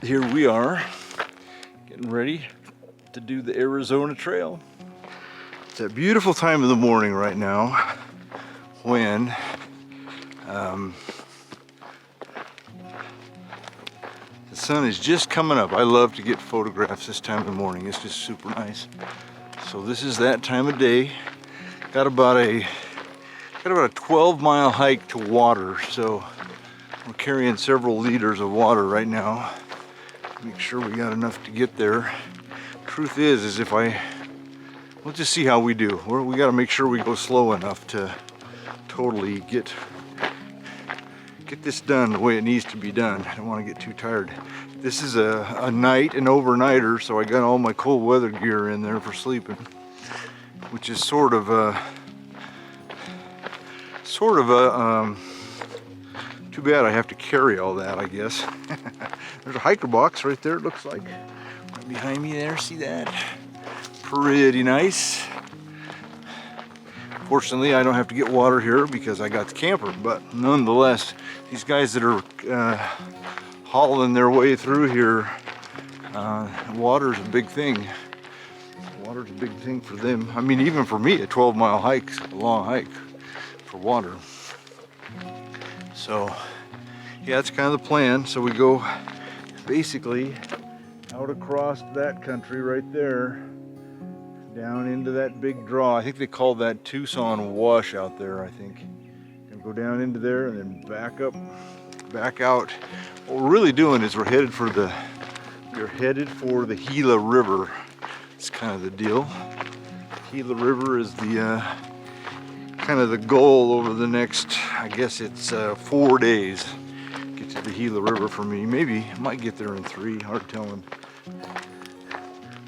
Here we are, getting ready to do the Arizona Trail. It's a beautiful time of the morning right now when the sun is just coming up. I love to get photographs this time of the morning. It's just super nice. So this is that time of day. Got about a 12-mile hike to water. So we're carrying several liters of water right now. Make sure we got enough to get there. Truth is if we'll just see how we do. We got to make sure we go slow enough to totally get this done the way it needs to be done. I don't want to get too tired. This is a night and overnighter, so I got all my cold weather gear in there for sleeping, which is sort of a too bad I have to carry all that, I guess. There's a hiker box right there, it looks like. Right behind me there, see that? Pretty nice. Fortunately, I don't have to get water here because I got the camper, but nonetheless, these guys that are hauling their way through here, water's a big thing. Water's a big thing for them. I mean, even for me, a 12-mile hike's a long hike for water. So, yeah, that's kind of the plan. So we go basically out across that country right there, down into that big draw. I think they call that Tucson Wash out there, I think. And go down into there and then back up, back out. What we're really doing is we're headed for the Gila River. It's kind of the deal. Gila River is the kind of the goal over the next, I guess it's 4 days. Get to the Gila River for me. Maybe I might get there in 3, hard telling.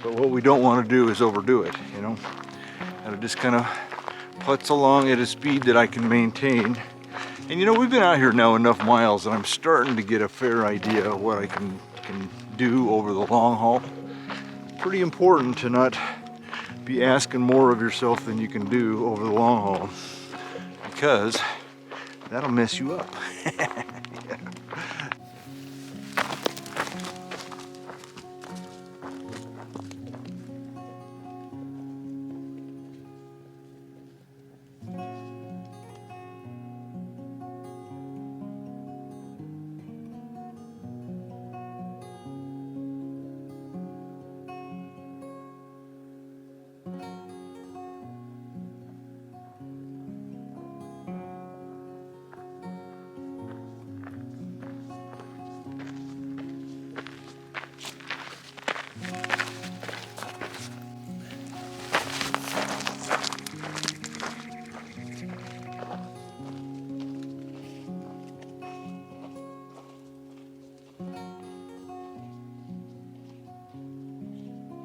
But what we don't want to do is overdo it, you know. Gotta just kind of putz along at a speed that I can maintain. And you know, we've been out here now enough miles that I'm starting to get a fair idea of what I can do over the long haul. Pretty important to not be asking more of yourself than you can do over the long haul, because that'll mess you up. Yeah.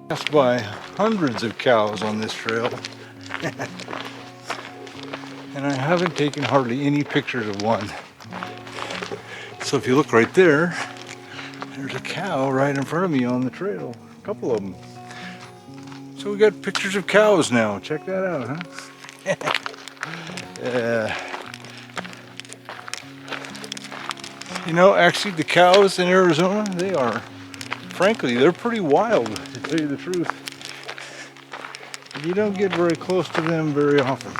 Passed by hundreds of cows on this trail. And I haven't taken hardly any pictures of one. So if you look right there, there's a cow right in front of me on the trail. A couple of them. So we got pictures of cows now. Check that out, huh? You know, actually the cows in Arizona, frankly, they're pretty wild, to tell you the truth. You don't get very close to them very often.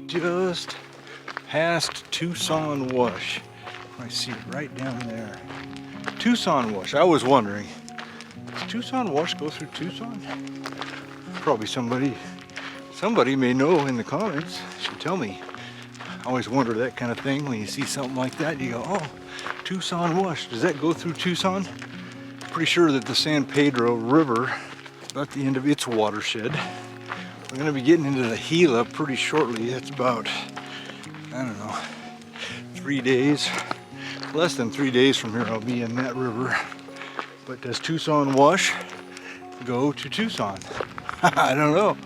Just past Tucson Wash. I see it right down there. Tucson Wash. I was wondering, does Tucson Wash go through Tucson? Probably somebody may know in the comments. Should tell me. I always wonder that kind of thing when you see something like that. You go, oh, Tucson Wash. Does that go through Tucson? Pretty sure that the San Pedro River, about the end of its watershed. We're going to be getting into the Gila pretty shortly. It's about, I don't know, 3 days. Less than 3 days from here I'll be in that river. But does Tucson Wash go to Tucson? I don't know.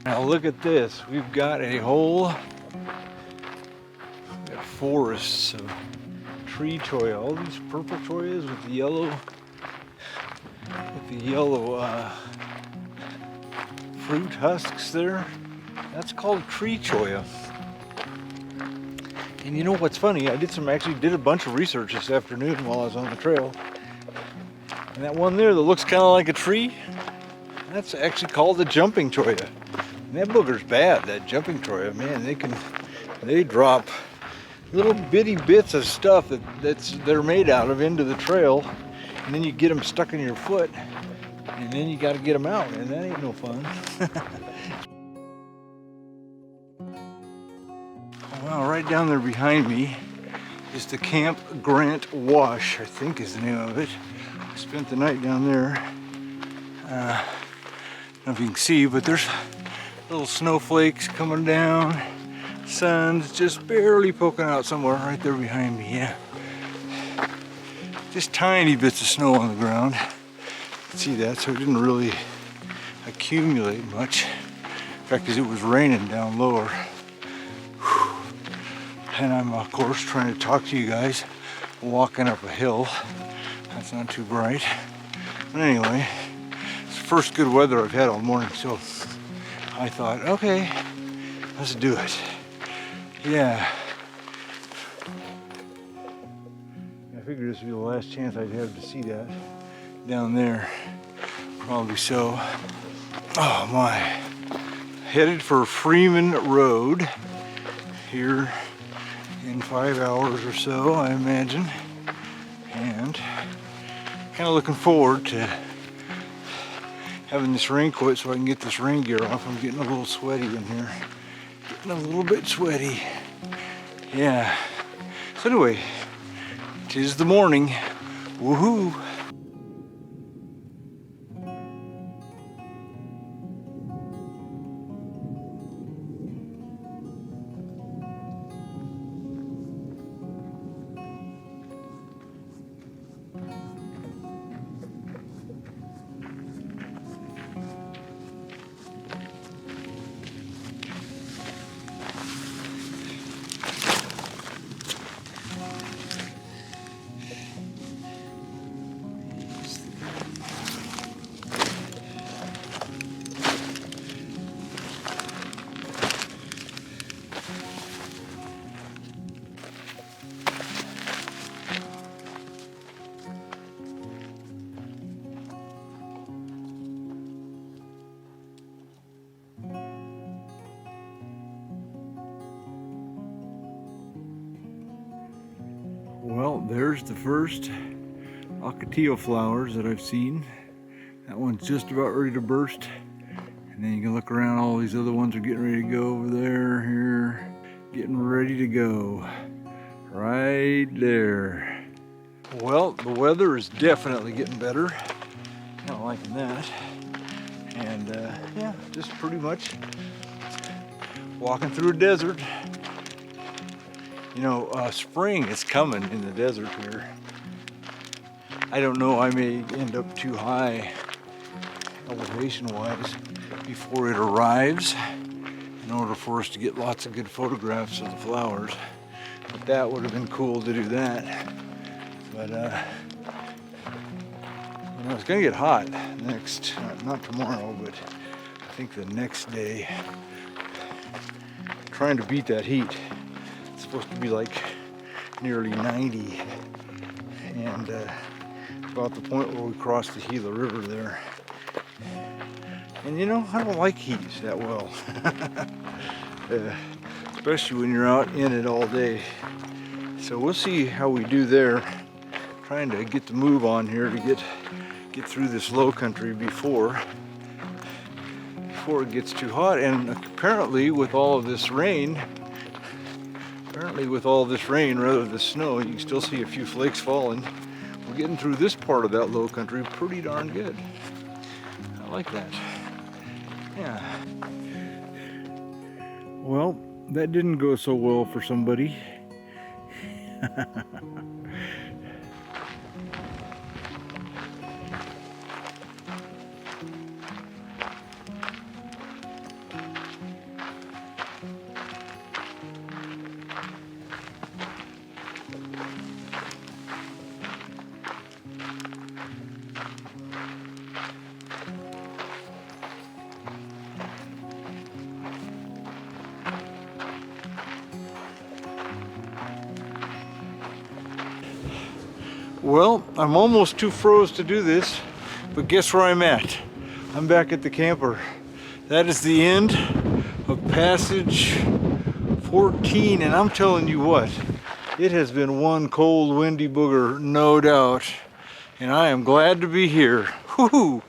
Now look at this. We've got a whole forests of tree choya. All these purple choyas with the yellow fruit husks there. That's called tree choya. And you know what's funny? I actually did a bunch of research this afternoon while I was on the trail. And that one there that looks kind of like a tree, that's actually called the jumping choya. And that booger's bad, that jumping choya. Man, they drop little bitty bits of stuff they're made out of into the trail, and then you get them stuck in your foot, and then you got to get them out, and that ain't no fun. Well, right down there behind me is the Camp Grant Wash, I think is the name of it. I spent the night down there. I don't know if you can see, but there's little snowflakes coming down. Sun's just barely poking out somewhere right there behind me, yeah. Just tiny bits of snow on the ground. You can see that, so it didn't really accumulate much. In fact, because it was raining down lower. And I'm, of course, trying to talk to you guys walking up a hill. That's not too bright. But anyway, it's the first good weather I've had all morning, so I thought, okay, let's do it. Yeah. I figured this would be the last chance I'd have to see that down there. Probably so. Oh my. Headed for Freeman Road here in 5 hours or so, I imagine. And kind of looking forward to having this raincoat so I can get this rain gear off. I'm getting a little sweaty in here. Getting a little bit sweaty. Yeah. So anyway, 'tis the morning. Woohoo! Well, there's the first Ocotillo flowers that I've seen. That one's just about ready to burst. And then you can look around, all these other ones are getting ready to go over there, here, getting ready to go. Right there. Well, the weather is definitely getting better. Kind of liking that. And yeah, just pretty much walking through a desert. You know, spring is coming in the desert here. I don't know, I may end up too high elevation-wise before it arrives in order for us to get lots of good photographs of the flowers. But that would have been cool to do that. But, you know, it's gonna get hot next, not tomorrow, but I think the next day. Trying to beat that heat. It's supposed to be like nearly 90, and about the point where we crossed the Gila River there. And you know, I don't like heat that well, especially when you're out in it all day. So we'll see how we do there. Trying to get the move on here to get through this low country before it gets too hot. And apparently with all of this rain, Apparently with all this rain rather than snow, you can still see a few flakes falling. We're getting through this part of that low country pretty darn good. I like that. Yeah. Well, that didn't go so well for somebody. Well, I'm almost too froze to do this, but guess where I'm at? I'm back at the camper. That is the end of passage 14, and I'm telling you what, it has been one cold, windy booger, no doubt, and I am glad to be here. Woo-hoo!